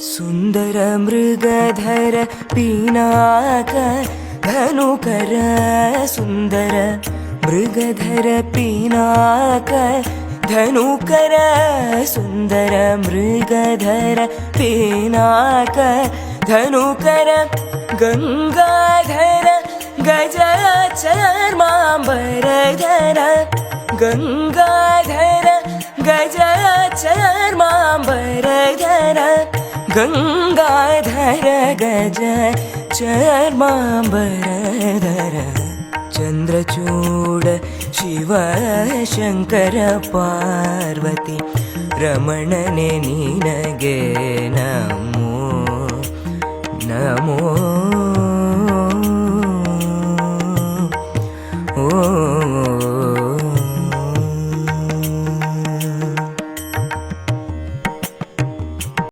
ಸುಂದರ ಮೃಗಧರ ಪಿನಾಕ ಧನುಕರ ಸುಂದರ ಮೃಗಧರ ಪಿನಾಕ ಧನುಕರ ಸುಂದರ ಮೃಗಧರ ಪಿನಾಕ ಧನುಕರ ಗಂಗಾಧರ ಗಜ ಚರ್ಮಾಂಬರಧರ ಗಂಗಾಧರ ಗಜ ಚರ್ಮಾಂಬರಧರ ಗಂಗಾಧರ ಗಜ ಚರ್ಮಾಂಬರಧರ ಚಂದ್ರಚೂಡ ಶಿವ ಶಂಕರ ಪಾರ್ವತಿ ರಮಣನೆ ನಿನಗೆ ನಮೋ ನಮೋ